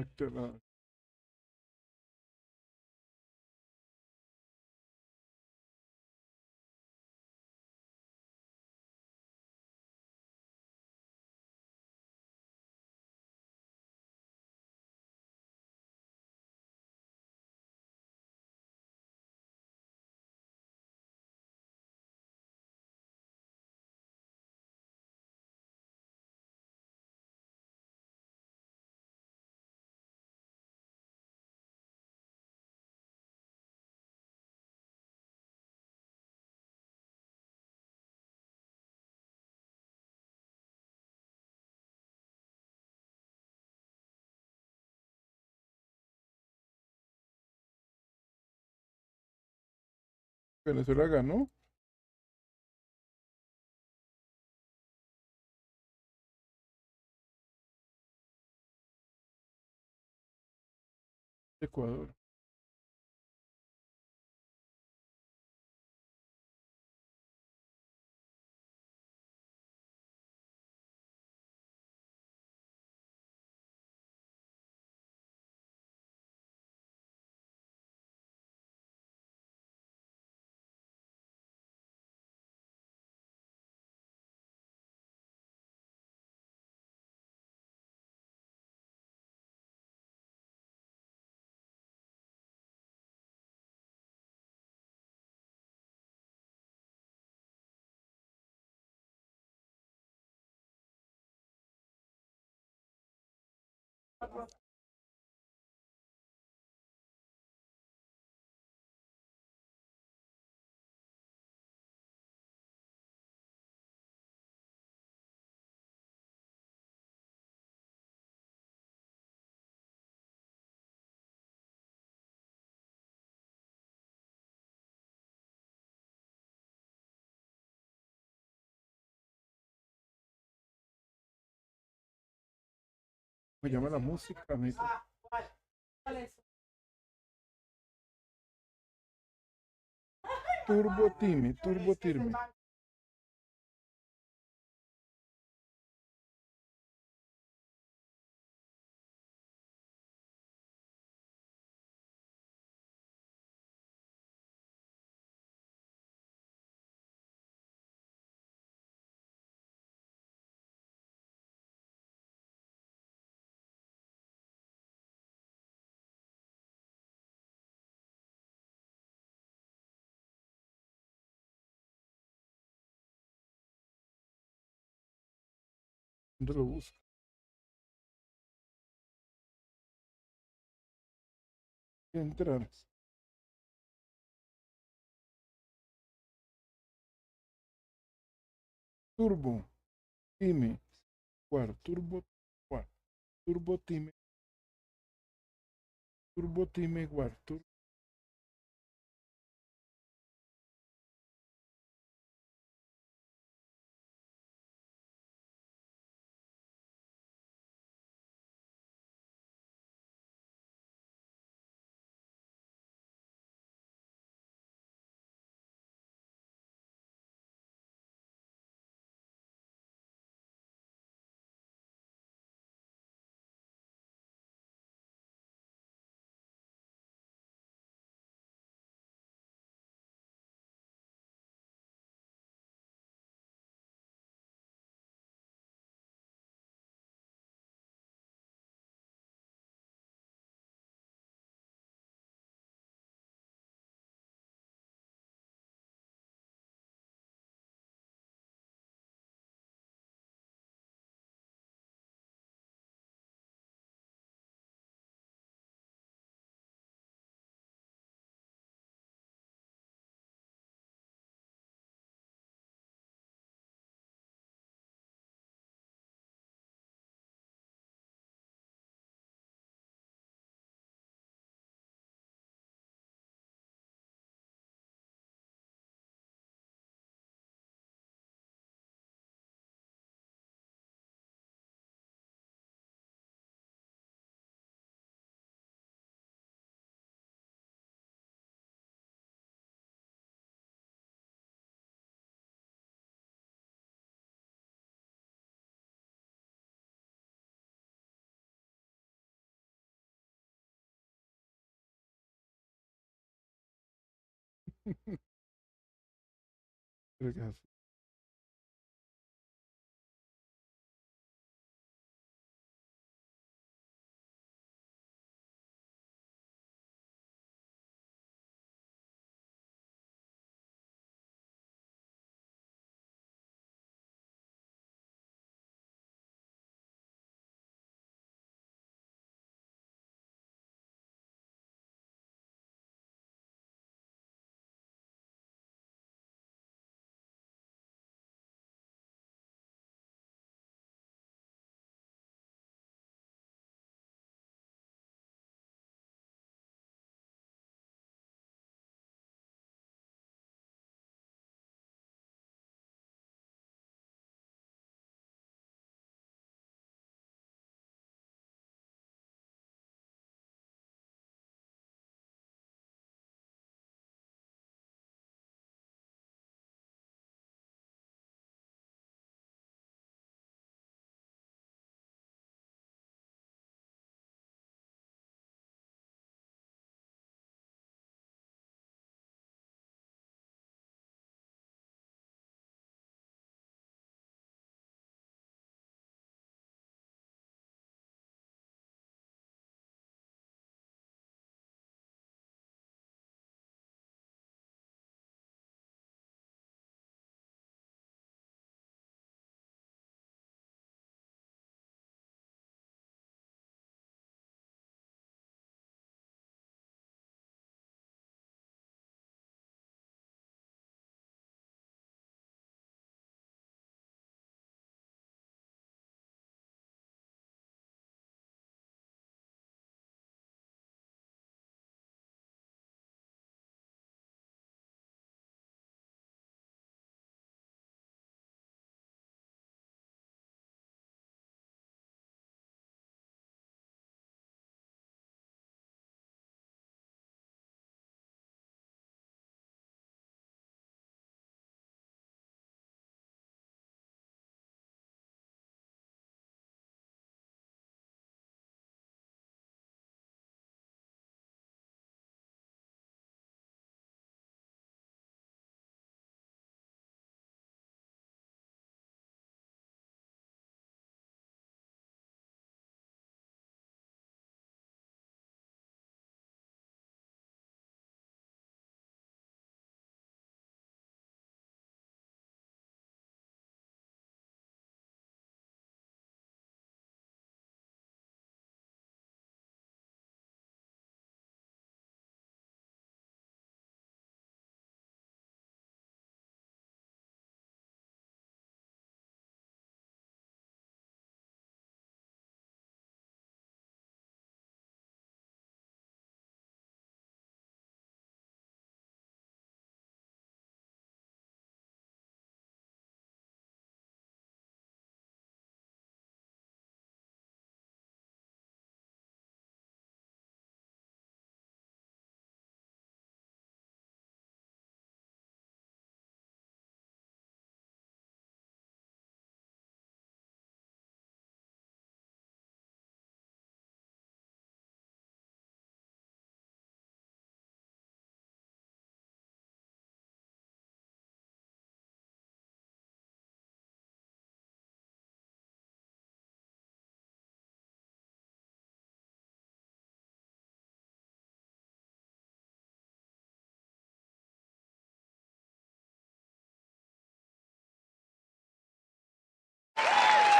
Actor, Venezuela ganó. Ecuador. Me llama la música, necesito. Turbo Time, Turbo Time. ¿Dónde lo busco? Entrar. Turbo Time. War, Turbo War. Turbo Time. Turbo Time War. Creo que es así.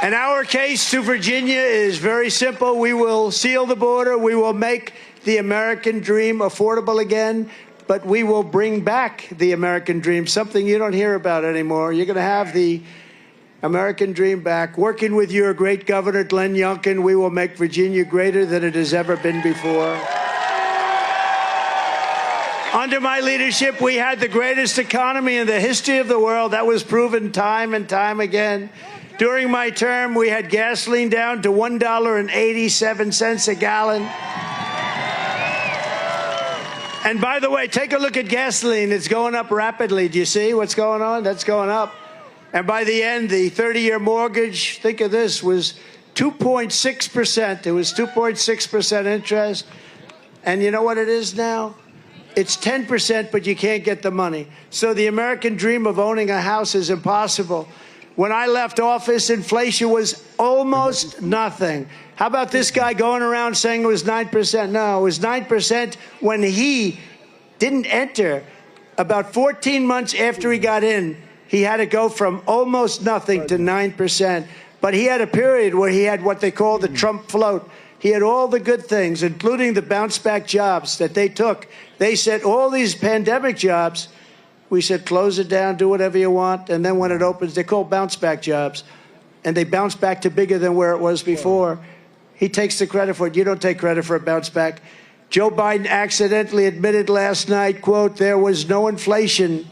And our case to Virginia is very simple. We will seal the border. We will make the American dream affordable again. But we will bring back the American dream, something you don't hear about anymore. You're going to have the American dream back. Working with your great governor, Glenn Youngkin, we will make Virginia greater than it has ever been before. Under my leadership, we had the greatest economy in the history of the world. That was proven time and time again. During my term, we had gasoline down to $1.87 a gallon. And by the way, take a look at gasoline. It's going up rapidly. Do you see what's going on? That's going up. And by the end, the 30-year mortgage, think of this, was 2.6%. It was 2.6% interest. And you know what it is now? It's 10%, but you can't get the money. So the American dream of owning a house is impossible. When I left office, inflation was almost nothing. How about this guy going around saying it was 9%? No, it was 9% when he didn't enter. About 14 months after he got in, he had to go from almost nothing to 9%. But he had a period where he had what they call the Trump float. He had all the good things, including the bounce-back jobs that they took. They said all these pandemic jobs, we said close it down, do whatever you want, and then when it opens, they're called bounce-back jobs. And they bounce back to bigger than where it was before. He takes the credit for it. You don't take credit for a bounce back. Joe Biden accidentally admitted last night, quote, there was no inflation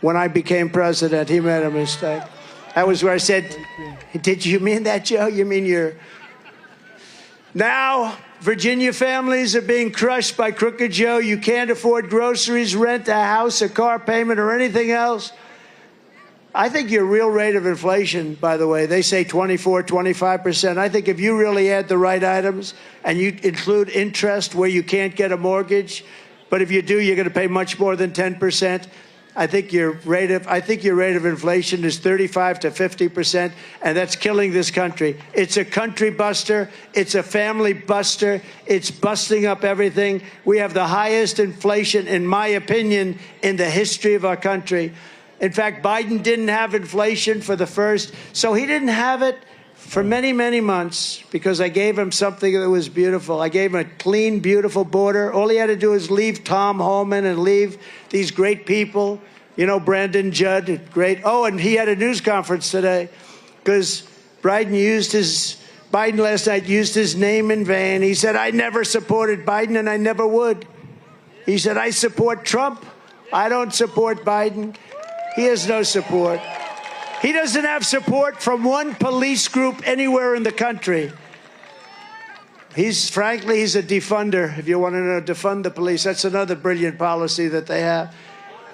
when I became president. He made a mistake. That was where I said, did you mean that, Joe? You mean you're... Now, Virginia families are being crushed by Crooked Joe. You can't afford groceries, rent, a house, a car payment, or anything else. I think your real rate of inflation, by the way, they say 24, 25%. I think if you really add the right items and you include interest where you can't get a mortgage, but if you do, you're going to pay much more than 10%. I think your rate of inflation is 35 to 50%, and that's killing this country. It's a country buster. It's a family buster. It's busting up everything. We have the highest inflation, in my opinion, in the history of our country. In fact, Biden didn't have inflation for the first, so he didn't have it for many, many months because I gave him something that was beautiful. I gave him a clean, beautiful border. All he had to do is leave Tom Homan and leave these great people. You know, Brandon Judd, great. Oh, and he had a news conference today because Biden last night used his name in vain. He said, I never supported Biden and I never would. He said, I support Trump. I don't support Biden. He has no support. He doesn't have support from one police group anywhere in the country. Frankly, he's a defunder. If you want to know, defund the police. That's another brilliant policy that they have.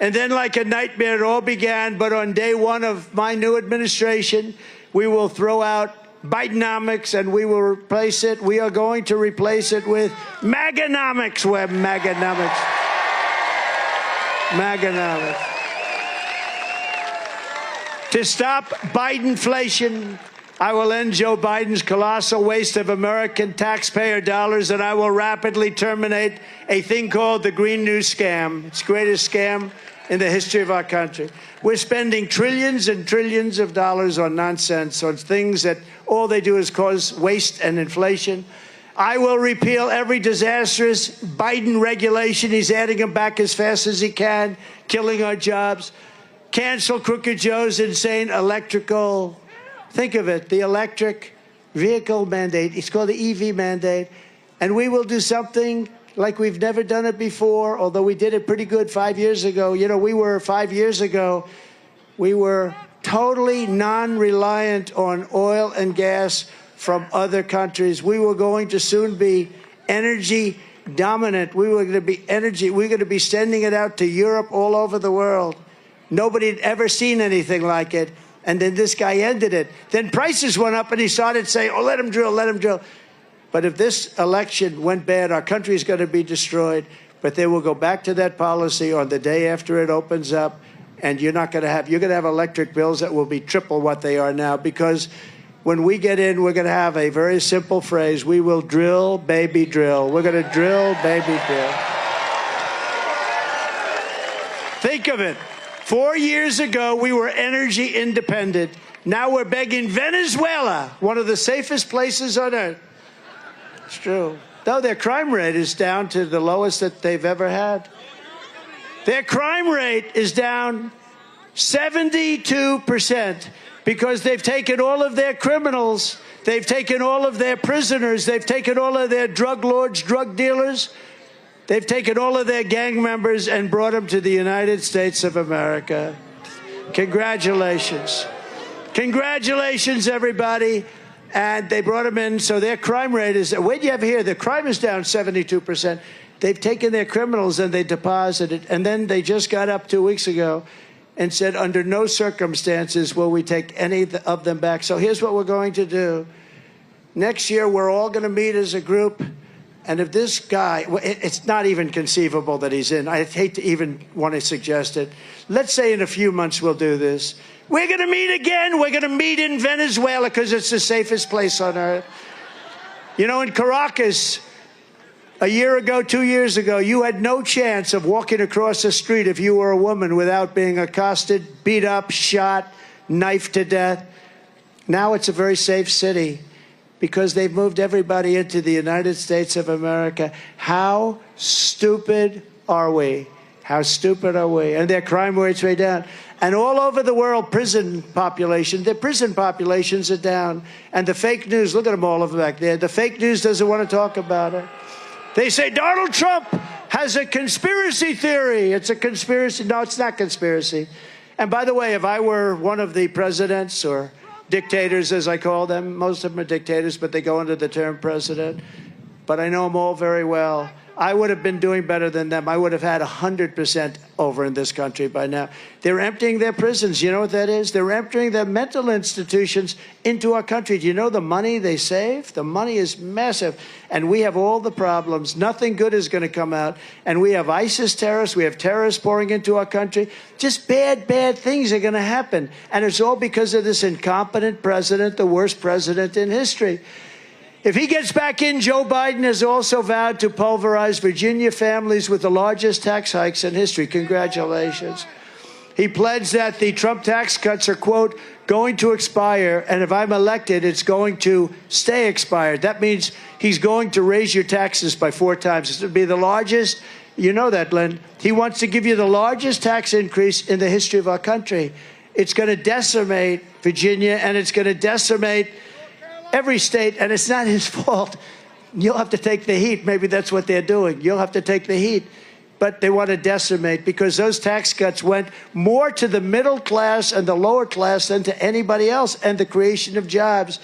And then like a nightmare, it all began. But on day one of my new administration, we will throw out Bidenomics and we will replace it. We are going to replace it with Maganomics. We're Maganomics. Maganomics. To stop Bidenflation, I will end Joe Biden's colossal waste of American taxpayer dollars, and I will rapidly terminate a thing called the Green New Scam. It's the greatest scam in the history of our country. We're spending trillions and trillions of dollars on nonsense, on things that all they do is cause waste and inflation. I will repeal every disastrous Biden regulation. He's adding them back as fast as he can, killing our jobs. Cancel Crooked Joe's insane electrical, think of it, the electric vehicle mandate. It's called the EV mandate. And we will do something like we've never done it before, although we did it pretty good 5 years ago. You know, 5 years ago, we were totally non-reliant on oil and gas from other countries. We were going to soon be energy dominant. We were going to be sending it out to Europe, all over the world. Nobody had ever seen anything like it. And then this guy ended it. Then prices went up and he started saying, oh, let him drill, let him drill. But if this election went bad, our country is going to be destroyed. But they will go back to that policy on the day after it opens up. And you're going to have electric bills that will be triple what they are now. Because when we get in, we're going to have a very simple phrase. We will drill, baby, drill. We're going to drill, baby, drill. Think of it. 4 years ago, we were energy independent. Now we're begging Venezuela, one of the safest places on earth. It's true. Though their crime rate is down to the lowest that they've ever had. Their crime rate is down 72% because they've taken all of their criminals, they've taken all of their prisoners, they've taken all of their drug lords, drug dealers, they've taken all of their gang members and brought them to the United States of America. Congratulations. Congratulations, everybody. And they brought them in, so their crime rate is, wait, you have here, the crime is down 72%. They've taken their criminals and they deposited, and then they just got up 2 weeks ago and said, under no circumstances will we take any of them back. So here's what we're going to do. Next year, we're all going to meet as a group And if this guy, well, it's not even conceivable that he's in. I hate to even want to suggest it. Let's say in a few months we'll do this. We're going to meet again. We're going to meet in Venezuela because it's the safest place on earth. You know, in Caracas, a year ago, 2 years ago, you had no chance of walking across the street if you were a woman without being accosted, beat up, shot, knifed to death. Now it's a very safe city because they've moved everybody into the United States of America. How stupid are we? How stupid are we? And their crime rates way down. And all over the world, their prison populations are down. And the fake news, look at them all over back there. The fake news doesn't want to talk about it. They say Donald Trump has a conspiracy theory. It's a conspiracy. No, it's not conspiracy. And by the way, if I were one of the presidents or dictators, as I call them, most of them are dictators, but they go under the term president. But I know them all very well. I would have been doing better than them. I would have had 100% over in this country by now. They're emptying their prisons. You know what that is? They're emptying their mental institutions into our country. Do you know the money they save? The money is massive. And we have all the problems. Nothing good is going to come out. And we have ISIS terrorists. We have terrorists pouring into our country. Just bad, bad things are going to happen. And it's all because of this incompetent president, the worst president in history. If he gets back in, Joe Biden has also vowed to pulverize Virginia families with the largest tax hikes in history. Congratulations. He pledged that the Trump tax cuts are, quote, going to expire, and if I'm elected, it's going to stay expired. That means he's going to raise your taxes by 4 times. It's going to be the largest. You know that, Lynn. He wants to give you the largest tax increase in the history of our country. It's going to decimate Virginia, and it's going to decimate every state, and it's not his fault. You'll have to take the heat. Maybe that's what they're doing. You'll have to take the heat. But they want to decimate because those tax cuts went more to the middle class and the lower class than to anybody else and the creation of jobs.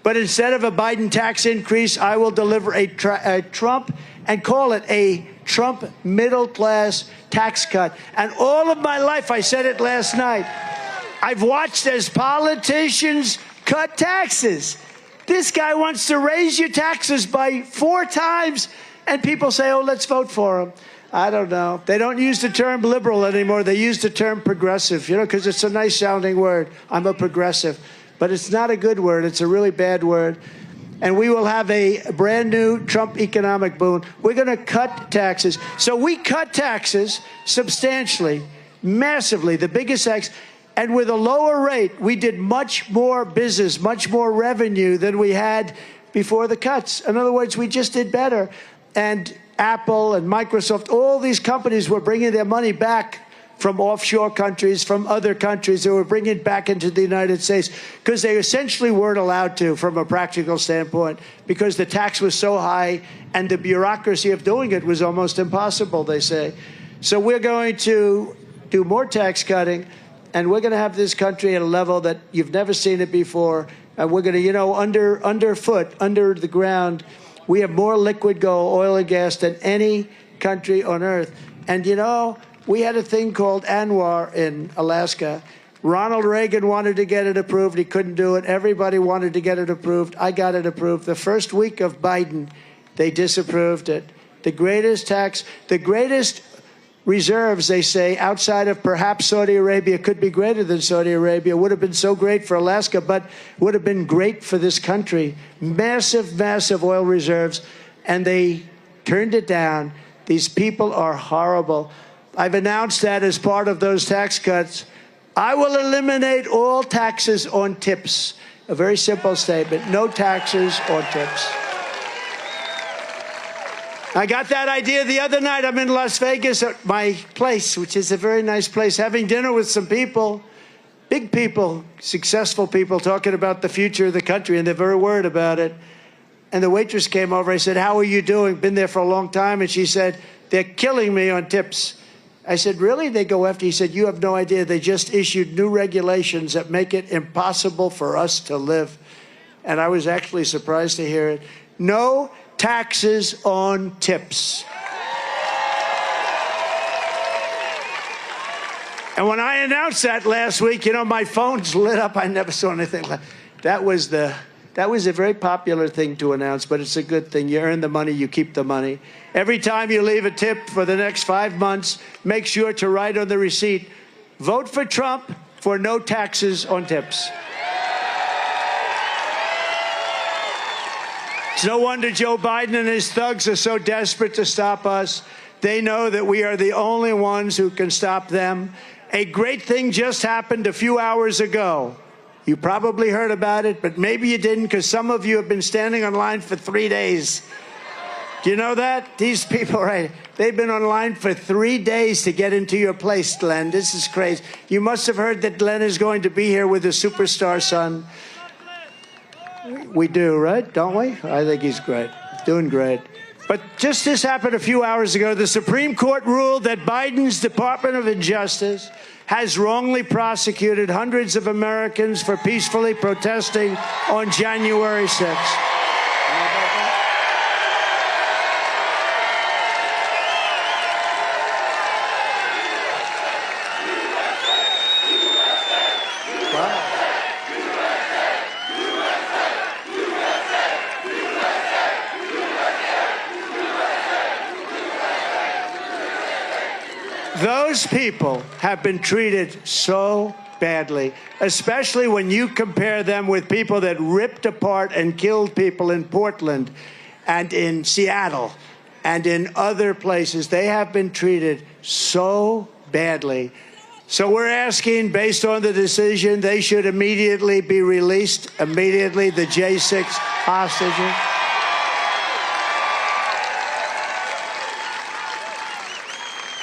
But instead of a Biden tax increase, I will deliver a Trump and call it a Trump middle class tax cut. And all of my life, I said it last night, I've watched as politicians cut taxes. This guy wants to raise your taxes by 4 times, and people say, oh, let's vote for him. I don't know. They don't use the term liberal anymore. They use the term progressive, you know, because it's a nice-sounding word. I'm a progressive. But it's not a good word. It's a really bad word. And we will have a brand-new Trump economic boom. We're going to cut taxes. So we cut taxes substantially, massively, the biggest tax. And with a lower rate, we did much more business, much more revenue than we had before the cuts. In other words, we just did better. And Apple and Microsoft, all these companies were bringing their money back from offshore countries, from other countries. They were bringing it back into the United States because they essentially weren't allowed to from a practical standpoint because the tax was so high and the bureaucracy of doing it was almost impossible, they say. So we're going to do more tax cutting. And we're going to have this country at a level that you've never seen it before. And we're going to, you know, underfoot, under the ground, we have more liquid gold, oil and gas than any country on earth. And, you know, we had a thing called ANWR in Alaska. Ronald Reagan wanted to get it approved. He couldn't do it. Everybody wanted to get it approved. I got it approved. The first week of Biden, they disapproved it. The greatest tax, the greatest reserves, they say, outside of perhaps Saudi Arabia, could be greater than Saudi Arabia. Would have been so great for Alaska, but would have been great for this country. Massive, massive oil reserves, and they turned it down. These people are horrible. I've announced that as part of those tax cuts, I will eliminate all taxes on tips. A very simple statement. No taxes on tips. I got that idea the other night. I'm in Las Vegas at my place, which is a very nice place, having dinner with some people, big people, successful people, talking about the future of the country, and they're very worried about it. And the waitress came over. I said, how are you doing? Been there for a long time. And she said, they're killing me on tips. I said, really? They go after? He said, you have no idea. They just issued new regulations that make it impossible for us to live. And I was actually surprised to hear it. No taxes on tips. And when I announced that last week, you know, my phone's lit up. I never saw anything like that. That was the That was a very popular thing to announce, but it's a good thing. You earn the money, you keep the money. Every time you leave a tip for the next 5 months, make sure to write on the receipt, vote for Trump for no taxes on tips. It's no wonder Joe Biden and his thugs are so desperate to stop us. They know that we are the only ones who can stop them. A great thing just happened a few hours ago. You probably heard about it, but maybe you didn't, because some of you have been standing in line for 3 days. Do you know that? These people, right, they've been online for 3 days to get into your place, Glenn. This is crazy. You must have heard that Glenn is going to be here with his superstar son. We do, right? Don't we? I think he's great. Doing great. But just this happened a few hours ago. The Supreme Court ruled that Biden's Department of Justice has wrongly prosecuted hundreds of Americans for peacefully protesting on January 6th. Those people have been treated so badly, especially when you compare them with people that ripped apart and killed people in Portland and in Seattle and in other places. They have been treated so badly. So we're asking, based on the decision, they should immediately be released, immediately, the J6 hostages.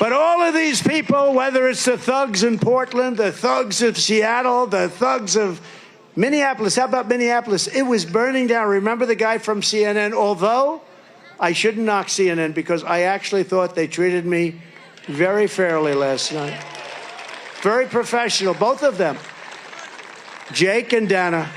But all of these people, whether it's the thugs in Portland, the thugs of Seattle, the thugs of Minneapolis. How about Minneapolis? It was burning down. Remember the guy from CNN? Although I shouldn't knock CNN, because I actually thought they treated me very fairly last night. Very professional, both of them. Jake and Dana,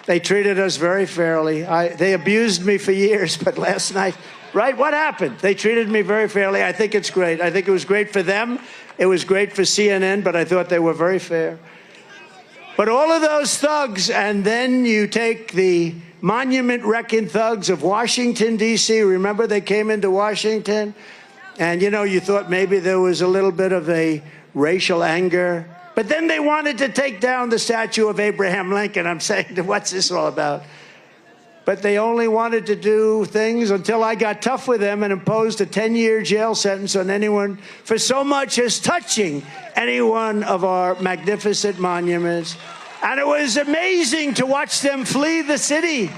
they treated us very fairly. They abused me for years, but last night... Right? What happened? They treated me very fairly. I think it's great. I think it was great for them. It was great for CNN, but I thought they were very fair. But all of those thugs, and then you take the monument-wrecking thugs of Washington, D.C. Remember they came into Washington? And, you know, you thought maybe there was a little bit of a racial anger. But then they wanted to take down the statue of Abraham Lincoln. I'm saying, what's this all about? But they only wanted to do things until I got tough with them and imposed a 10-year jail sentence on anyone for so much as touching any one of our magnificent monuments. And it was amazing to watch them flee the city.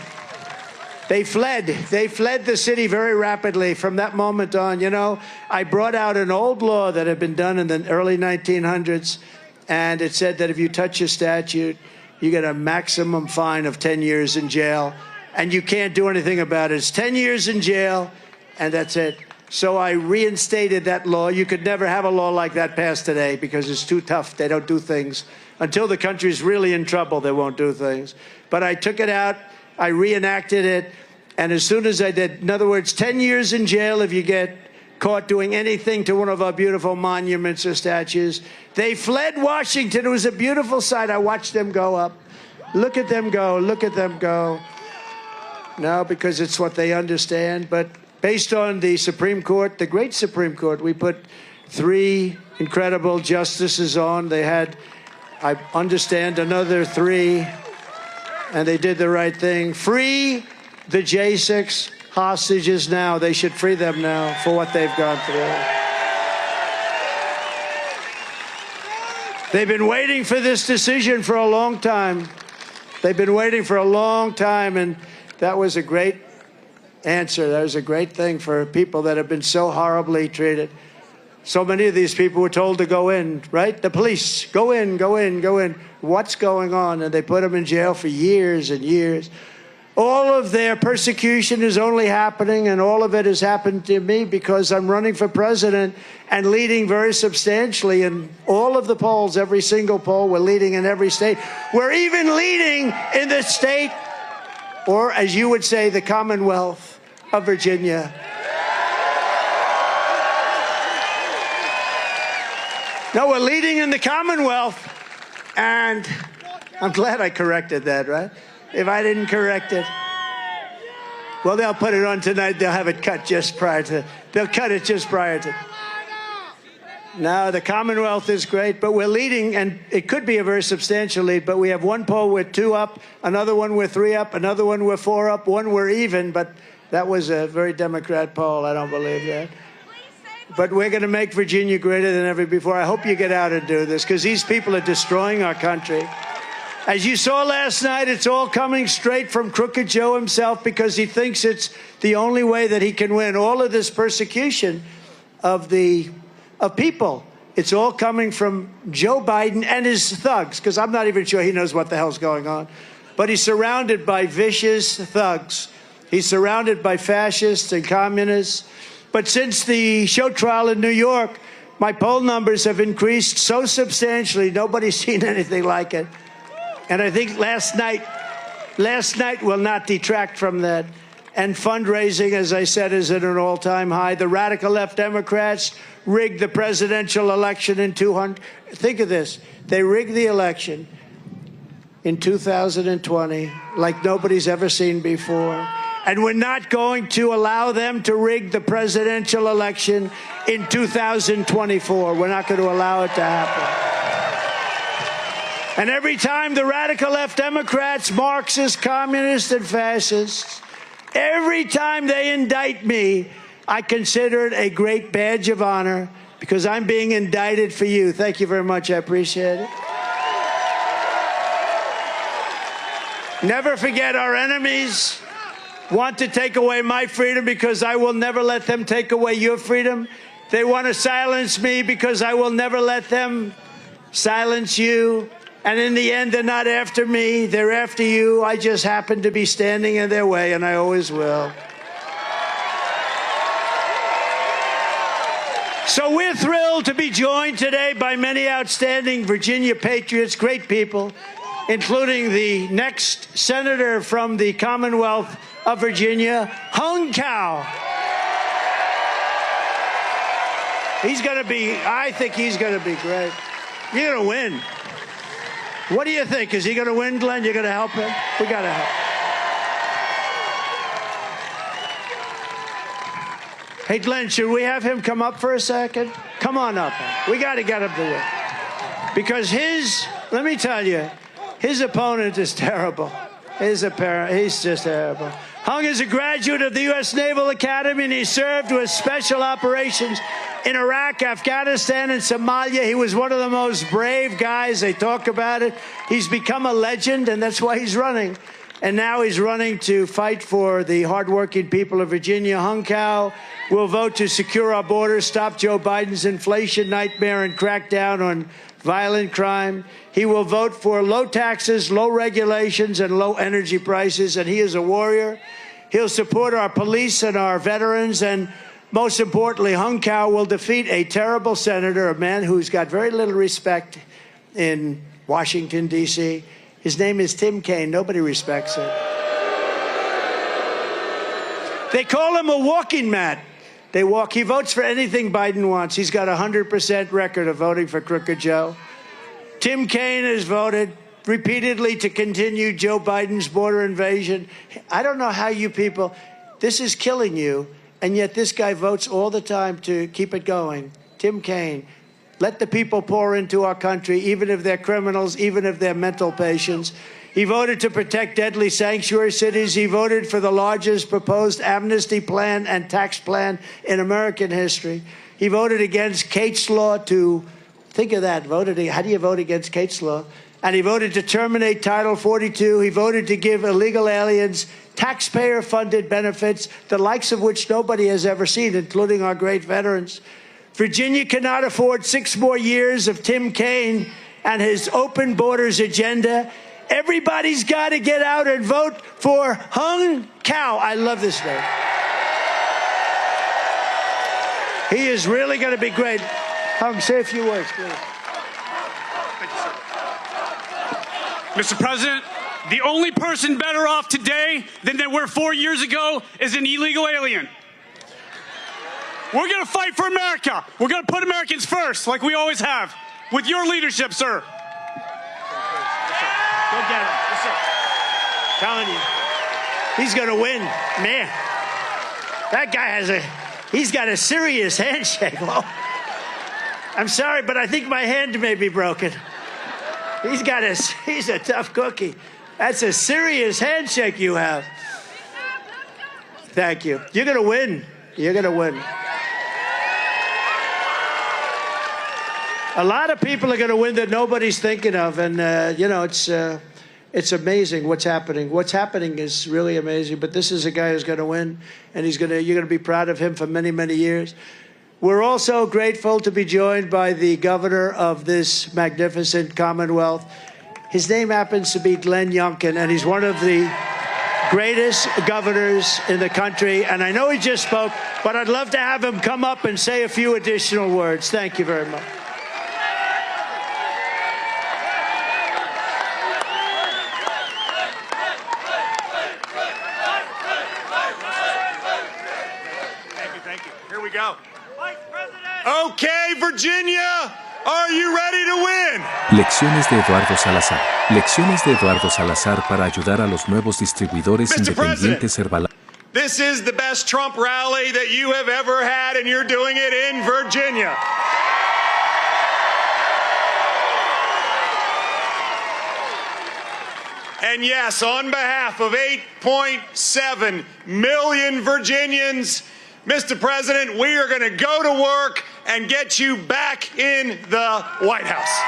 They fled. They fled the city very rapidly from that moment on. You know, I brought out an old law that had been done in the early 1900s, and it said that if you touch a statue, you get a maximum fine of 10 years in jail. And you can't do anything about it. It's 10 years in jail, and that's it. So I reinstated that law. You could never have a law like that passed today because it's too tough. They don't do things. Until the country's really in trouble, they won't do things. But I took it out. I reenacted it. And as soon as I did, in other words, 10 years in jail if you get caught doing anything to one of our beautiful monuments or statues. They fled Washington. It was a beautiful sight. I watched them go up. Look at them go. Look at them go. No, because it's what they understand. But based on the Supreme Court, the great Supreme Court, we put 3 incredible justices on. They had, I understand, another 3, and they did the right thing. Free the J6 hostages now. They should free them now for what they've gone through. They've been waiting for this decision for a long time. They've been waiting for a long time, and that was a great answer. That was a great thing for people that have been so horribly treated. So many of these people were told to go in, right? The police, go in, go in, go in. What's going on? And they put them in jail for years and years. All of their persecution is only happening, and all of it has happened to me because I'm running for president and leading very substantially in all of the polls, every single poll. We're leading in every state. We're even leading in the state, or as you would say, the Commonwealth of Virginia. No, we're leading in the Commonwealth, and I'm glad I corrected that, right? if I didn't correct it. Well, they'll put it on tonight. They'll have it cut just prior to. They'll cut it just prior to. No, the Commonwealth is great, but we're leading, and it could be a very substantial lead, but we have one poll with 2 up, another one with 3 up, another one with 4 up, one we're even, but that was a very Democrat poll. I don't believe that. But we're going to make Virginia greater than ever before. I hope you get out and do this, because these people are destroying our country. As you saw last night, it's all coming straight from Crooked Joe himself, because he thinks it's the only way that he can win. All of this persecution of people, it's all coming from Joe Biden and his thugs, because I'm not even sure he knows what the hell's going on. But he's surrounded by vicious thugs. He's surrounded by fascists and communists. But since the show trial in New York, my poll numbers have increased so substantially, nobody's seen anything like it. And I think last night will not detract from that. And fundraising, as I said, is at an all-time high. The radical left Democrats rigged the presidential election in 200. Think of this. They rigged the election in 2020 like nobody's ever seen before. And we're not going to allow them to rig the presidential election in 2024. We're not going to allow it to happen. And every time the radical left Democrats, Marxists, communists, and fascists, every time they indict me, I consider it a great badge of honor, because I'm being indicted for you. Thank you very much. I appreciate it. Never forget, our enemies want to take away my freedom, because I will never let them take away your freedom. They want to silence me, because I will never let them silence you. And in the end, they're not after me. They're after you. I just happen to be standing in their way, and I always will. So we're thrilled to be joined today by many outstanding Virginia patriots, great people, including the next senator from the Commonwealth of Virginia, Hung Cao. I think he's going to be great. You're going to win. What do you think? Is he going to win, Glenn? You're going to help him? We got to help. Hey, Glenn, should we have him come up for a second? Come on up. We got to get him to win. Because let me tell you, his opponent is terrible. He's just terrible. Hung is a graduate of the U.S. Naval Academy, and he served with special operations in Iraq, Afghanistan, and Somalia. He was one of the most brave guys. They talk about it. He's become a legend, and that's why he's running. And now he's running to fight for the hardworking people of Virginia. Hung Cao will vote to secure our borders, stop Joe Biden's inflation nightmare, and crack down on violent crime. He will vote for low taxes, low regulations, and low energy prices, and he is a warrior. He'll support our police and our veterans, and most importantly, Hung Cao will defeat a terrible senator, a man who's got very little respect in Washington, D.C. His name is Tim Kaine. Nobody respects him. They call him a walking mat. He votes for anything Biden wants. He's got a 100% record of voting for Crooked Joe. Tim Kaine has voted repeatedly to continue Joe Biden's border invasion. I don't know how you people, this is killing you, and yet this guy votes all the time to keep it going. Tim Kaine. Let the people pour into our country, even if they're criminals, even if they're mental patients. He voted to protect deadly sanctuary cities. He voted for the largest proposed amnesty plan and tax plan in American history. He voted against Kate's Law to, think of that, how do you vote against Kate's Law? And he voted to terminate Title 42. He voted to give illegal aliens taxpayer-funded benefits, the likes of which nobody has ever seen, including our great veterans. Virginia cannot afford 6 more years of Tim Kaine and his open borders agenda. Everybody's got to get out and vote for Hung Cao. I love this name. He is really going to be great. Hung, say a few words, please. Mr. President, the only person better off today than they were 4 years ago is an illegal alien. We're going to fight for America. We're going to put Americans first, like we always have, with your leadership, sir. Go get him. Telling you. He's going to win. Man, that guy he's got a serious handshake. Well, I'm sorry, but I think my hand may be broken. He's a tough cookie. That's a serious handshake you have. Thank you. You're going to win. You're going to win. A lot of people are going to win that nobody's thinking of. And, it's amazing what's happening. What's happening is really amazing. But this is a guy who's going to win, and you're going to be proud of him for many, many years. We're also grateful to be joined by the governor of this magnificent Commonwealth. His name happens to be Glenn Youngkin, and he's one of the greatest governors in the country. And I know he just spoke, but I'd love to have him come up and say a few additional words. Thank you very much. Go. Okay, Virginia, are you ready to win? Lecciones de Eduardo Salazar. Lecciones de Eduardo Salazar para ayudar a los nuevos distribuidores independientes Herbalife. This is the best Trump rally that you have ever had, and you're doing it in Virginia. And yes, on behalf of 8.7 million Virginians, Mr. President, we are going to go to work and get you back in the White House.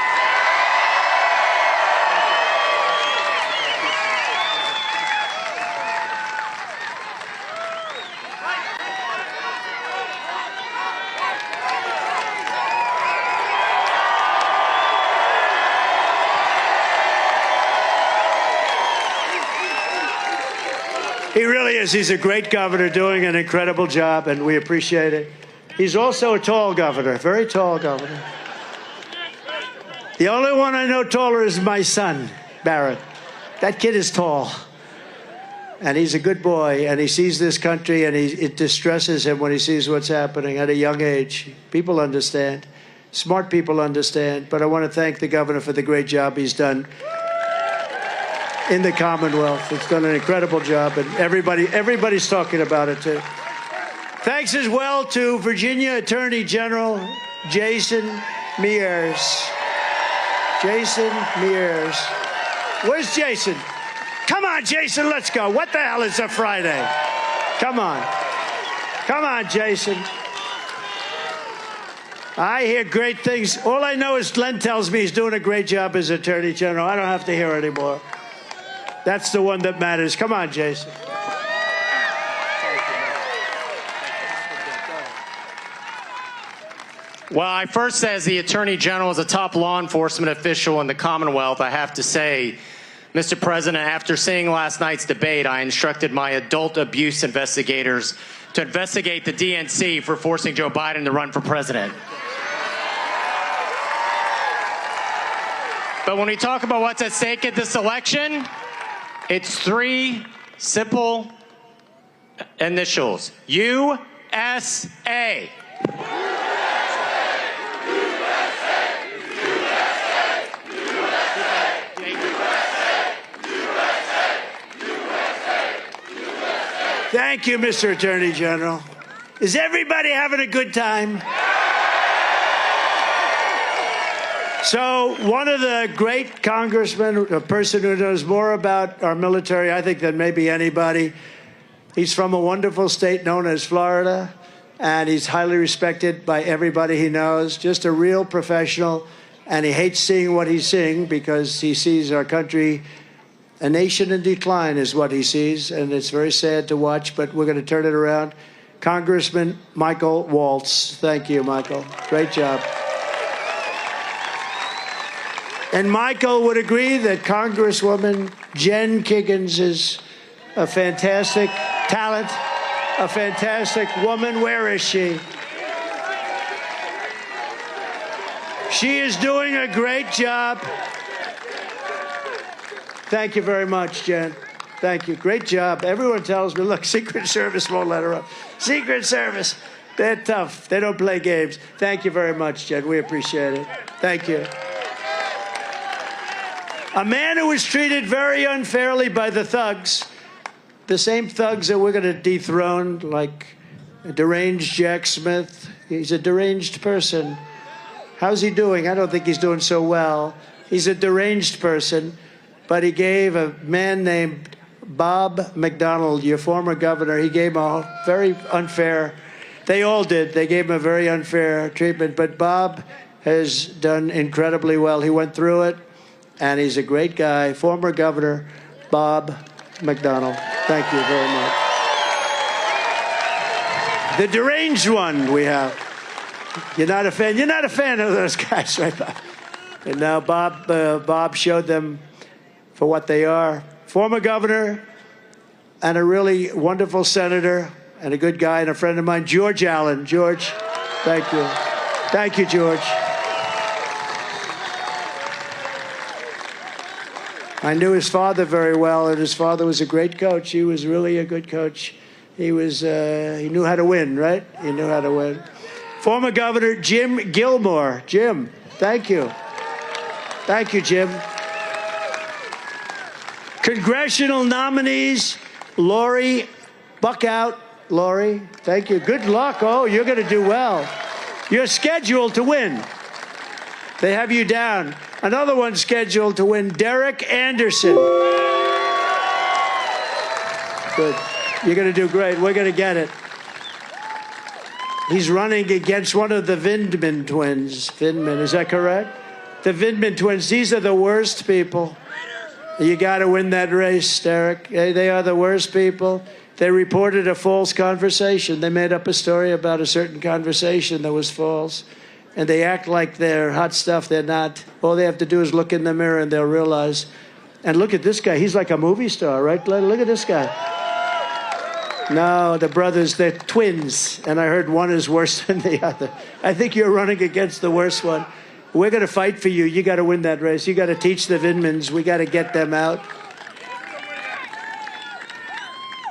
He really is. He's a great governor doing an incredible job, and we appreciate it. He's also a tall governor, very tall governor. The only one I know taller is my son, Barrett. That kid is tall. And he's a good boy, and he sees this country, and it distresses him when he sees what's happening at a young age. People understand. Smart people understand. But I want to thank the governor for the great job he's done in the Commonwealth. It's done an incredible job, and everybody's talking about it too. Thanks as well to Virginia Attorney General Jason Mears. Jason Mears. Where's Jason? Come on, Jason, let's go. What the hell is a Friday? Come on. Come on, Jason. I hear great things. All I know is Glenn tells me he's doing a great job as Attorney General. I don't have to hear anymore. That's the one that matters. Come on, Jason. Well, I first, as the Attorney General, as a top law enforcement official in the Commonwealth, I have to say, Mr. President, after seeing last night's debate, I instructed my adult abuse investigators to investigate the DNC for forcing Joe Biden to run for president. But when we talk about what's at stake at this election, it's three simple initials. USA. Thank you, Mr. Attorney General. Is everybody having a good time? So one of the great congressmen, a person who knows more about our military, I think, than maybe anybody, he's from a wonderful state known as Florida, and he's highly respected by everybody he knows, just a real professional, and he hates seeing what he's seeing because he sees our country, a nation in decline is what he sees, and it's very sad to watch, but we're going to turn it around. Congressman Michael Waltz. Thank you, Michael. Great job. And Michael would agree that Congresswoman Jen Kiggins is a fantastic talent, a fantastic woman. Where is she? She is doing a great job. Thank you very much, Jen. Thank you. Great job. Everyone tells me, look, Secret Service won't let her up. Secret Service, they're tough. They don't play games. Thank you very much, Jen. We appreciate it. Thank you. A man who was treated very unfairly by the thugs, the same thugs that we're going to dethrone, like a deranged Jack Smith. He's a deranged person. How's he doing? I don't think he's doing so well. He's a deranged person, but he gave a man named Bob McDonnell, your former governor, he gave him a very unfair, they all did, they gave him a very unfair treatment, but Bob has done incredibly well. He went through it, and he's a great guy. Former Governor Bob McDonnell. Thank you very much. The deranged one we have. You're not a fan. You're not a fan of those guys, right, Bob? And now Bob showed them for what they are. Former governor and a really wonderful senator and a good guy and a friend of mine, George Allen. George, thank you. Thank you, George. I knew his father very well, and his father was a great coach. He was really a good coach. He knew how to win, right? He knew how to win. Former Governor Jim Gilmore. Jim, thank you. Thank you, Jim. Congressional nominees, Lori, buck out, Lori. Thank you. Good luck. Oh, you're going to do well. You're scheduled to win. They have you down. Another one scheduled to win, Derek Anderson. Good. You're going to do great. We're going to get it. He's running against one of the Vindman twins. Vindman, is that correct? The Vindman twins, these are the worst people. You got to win that race, Derek. They are the worst people. They reported a false conversation. They made up a story about a certain conversation that was false. And they act like they're hot stuff. They're not. All they have to do is look in the mirror and they'll realize. And look at this guy. He's like a movie star, right? Look at this guy. No, the brothers, they're twins. And I heard one is worse than the other. I think you're running against the worst one. We're going to fight for you. You got to win that race. You got to teach the Vindmans. We got to get them out.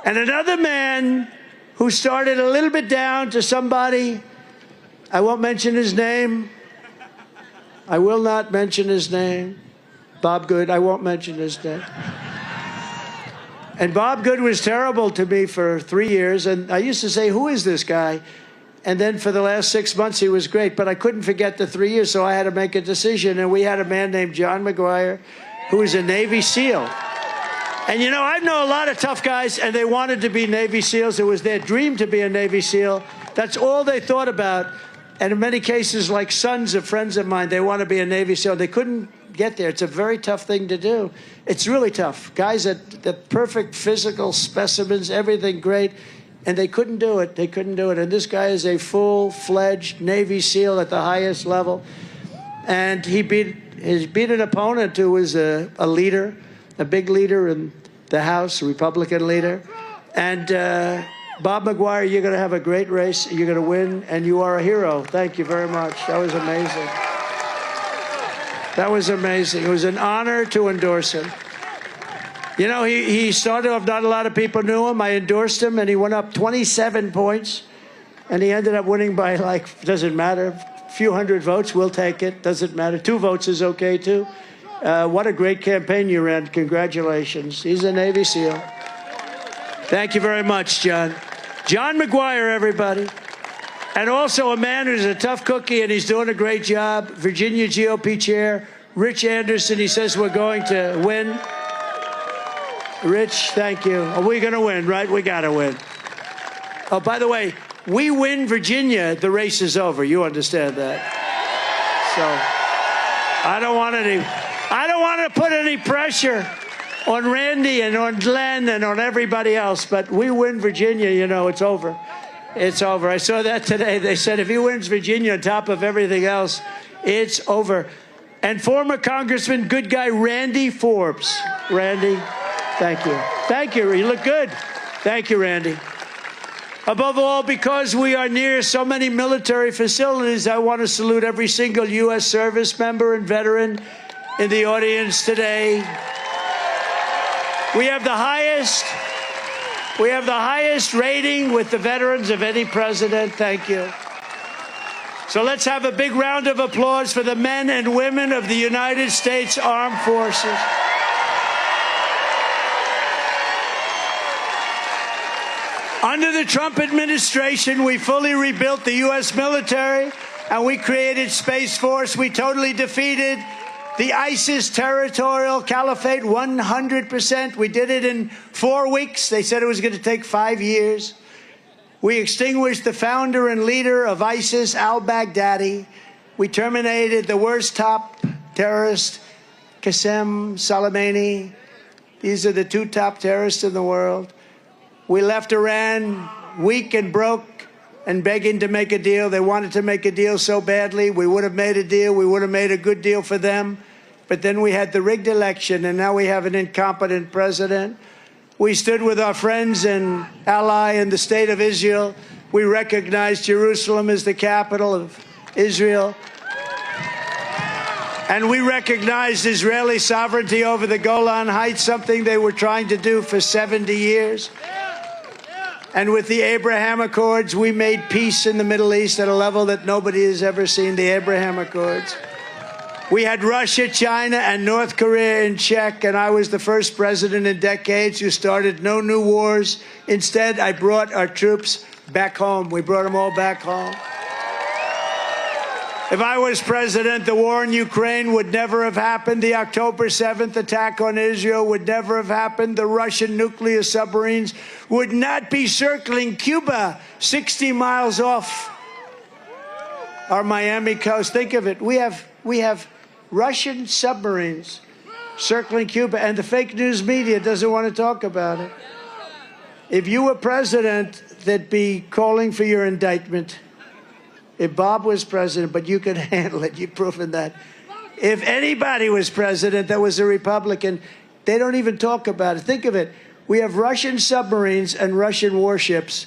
And another man who started a little bit down to somebody, I won't mention his name. I will not mention his name. Bob Good, I won't mention his name. And Bob Good was terrible to me for 3 years. And I used to say, who is this guy? And then for the last 6 months, he was great. But I couldn't forget the 3 years, so I had to make a decision. And we had a man named John McGuire, who was a Navy SEAL. And, you know, I know a lot of tough guys, and they wanted to be Navy SEALs. It was their dream to be a Navy SEAL. That's all they thought about. And in many cases, like sons of friends of mine, they want to be a Navy SEAL. They couldn't get there. It's a very tough thing to do. It's really tough. Guys at the perfect physical specimens, everything great. And they couldn't do it. They couldn't do it. And this guy is a full-fledged Navy SEAL at the highest level. And he beat an opponent who was a leader, a big leader in the House, a Republican leader. And Bob McGuire, you're going to have a great race. You're going to win, and you are a hero. Thank you very much. That was amazing. That was amazing. It was an honor to endorse him. You know, he started off, not a lot of people knew him. I endorsed him, and he went up 27 points. And he ended up winning by, like, doesn't matter, a few hundred votes. We'll take it. Doesn't matter. 2 votes is okay, too. What a great campaign you ran. Congratulations. He's a Navy SEAL. Thank you very much, John. John McGuire, everybody. And also a man who's a tough cookie, and he's doing a great job. Virginia GOP Chair, Rich Anderson. He says we're going to win. Rich, thank you. Are we going to win, right? We got to win. Oh, by the way, we win Virginia, the race is over. You understand that? So I don't want to put any pressure on Randy and on Glenn and on everybody else, but we win Virginia, you know, it's over. It's over. I saw that today. They said if he wins Virginia on top of everything else, it's over. And former Congressman, good guy, Randy Forbes. Randy, thank you. Thank you. You look good. Thank you, Randy. Above all, because we are near so many military facilities, I want to salute every single U.S. service member and veteran in the audience today. We have the highest rating with the veterans of any president. Thank you. So let's have a big round of applause for the men and women of the United States Armed Forces. Under the Trump administration, we fully rebuilt the U.S. military, and we created Space Force. We totally defeated the ISIS territorial caliphate 100%. We did it in 4 weeks. They said it was going to take 5 years. We extinguished the founder and leader of ISIS, al-Baghdadi. We terminated the worst top terrorist, Qasem Soleimani. These are the 2 top terrorists in the world. We left Iran weak and broke and begging to make a deal. They wanted to make a deal so badly. We would have made a deal. We would have made a good deal for them. But then we had the rigged election, and now we have an incompetent president. We stood with our friends and ally in the state of Israel. We recognized Jerusalem as the capital of Israel. And we recognized Israeli sovereignty over the Golan Heights, something they were trying to do for 70 years. And with the Abraham Accords, we made peace in the Middle East at a level that nobody has ever seen, the Abraham Accords. We had Russia, China, and North Korea in check, and I was the first president in decades who started no new wars. Instead, I brought our troops back home. We brought them all back home. If I was president, the war in Ukraine would never have happened. The October 7th attack on Israel would never have happened. The Russian nuclear submarines would not be circling Cuba 60 miles off our Miami coast. Think of it. We have Russian submarines circling Cuba, and the fake news media doesn't want to talk about it. If you were president, they'd be calling for your indictment. If Bob was president, but you could handle it, you've proven that. If anybody was president that was a Republican, they don't even talk about it. Think of it. We have Russian submarines and Russian warships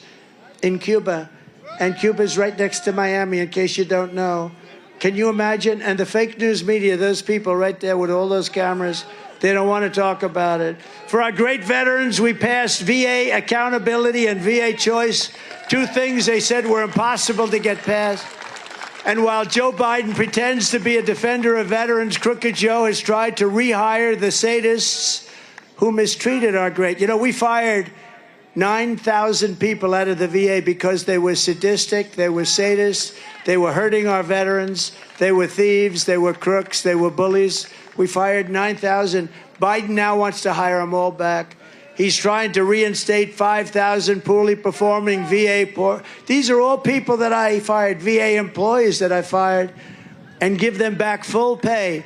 in Cuba, and Cuba's right next to Miami, in case you don't know. Can you imagine? And the fake news media, those people right there with all those cameras, they don't want to talk about it. For our great veterans, we passed VA accountability and VA choice, 2 things they said were impossible to get passed. And while Joe Biden pretends to be a defender of veterans, Crooked Joe has tried to rehire the sadists who mistreated our great. You know, we fired 9,000 people out of the VA because they were sadistic, they were sadists, they were hurting our veterans, they were thieves, they were crooks, they were bullies. We fired 9,000. Biden now wants to hire them all back. He's trying to reinstate 5,000 poorly performing VA. These are all people that I fired, VA employees that I fired, and give them back full pay.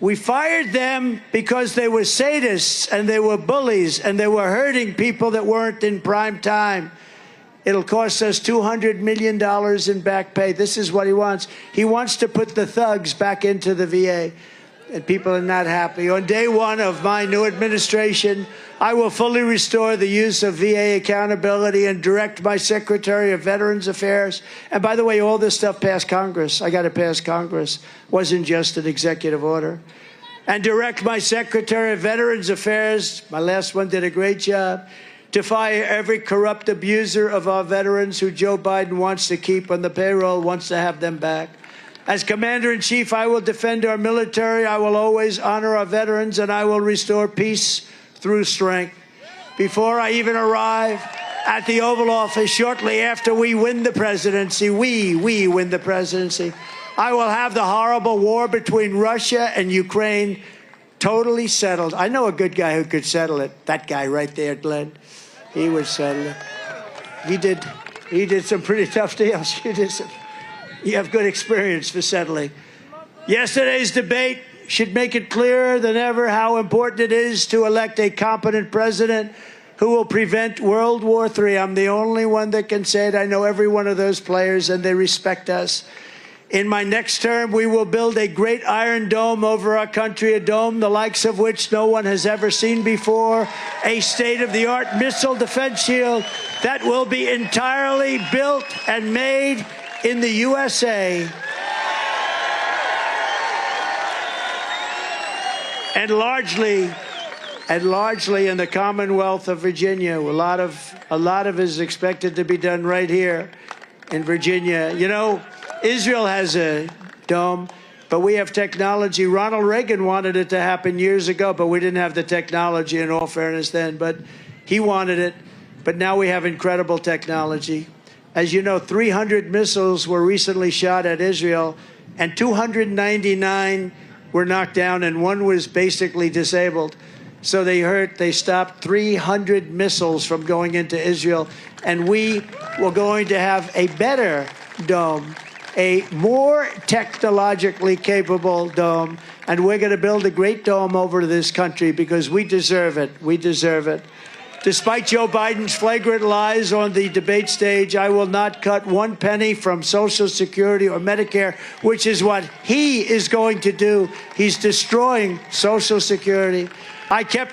We fired them because they were sadists and they were bullies and they were hurting people that weren't in prime time. It'll cost us $200 million in back pay. This is what he wants. He wants to put the thugs back into the VA. And people are not happy. On day 1 of my new administration, I will fully restore the use of VA accountability and direct my Secretary of Veterans Affairs. And by the way, all this stuff passed Congress. I got to pass Congress. Wasn't just an executive order. And direct my Secretary of Veterans Affairs, my last one did a great job, to fire every corrupt abuser of our veterans who Joe Biden wants to keep on the payroll, wants to have them back. As Commander-in-Chief, I will defend our military, I will always honor our veterans, and I will restore peace through strength. Before I even arrive at the Oval Office, shortly after we win the presidency, we win the presidency, I will have the horrible war between Russia and Ukraine totally settled. I know a good guy who could settle it. That guy right there, Glenn. He would settle it. He did some pretty tough deals. You have good experience for settling. Yesterday's debate should make it clearer than ever how important it is to elect a competent president who will prevent World War III. I'm the only one that can say it. I know every one of those players, and they respect us. In my next term, we will build a great iron dome over our country, a dome the likes of which no one has ever seen before, a state-of-the-art missile defense shield that will be entirely built and made in the USA. And largely in the Commonwealth of Virginia. A lot of it is expected to be done right here in Virginia. You know, Israel has a dome, but we have technology. Ronald Reagan wanted it to happen years ago, but we didn't have the technology, in all fairness, then. But he wanted it. But now we have incredible technology. As you know, 300 missiles were recently shot at Israel, and 299 were knocked down, and one was basically disabled. So they stopped 300 missiles from going into Israel. And we were going to have a better dome, a more technologically capable dome. And we're going to build a great dome over this country because we deserve it. We deserve it. Despite Joe Biden's flagrant lies on the debate stage, I will not cut one penny from Social Security or Medicare, which is what he is going to do. He's destroying Social Security. I kept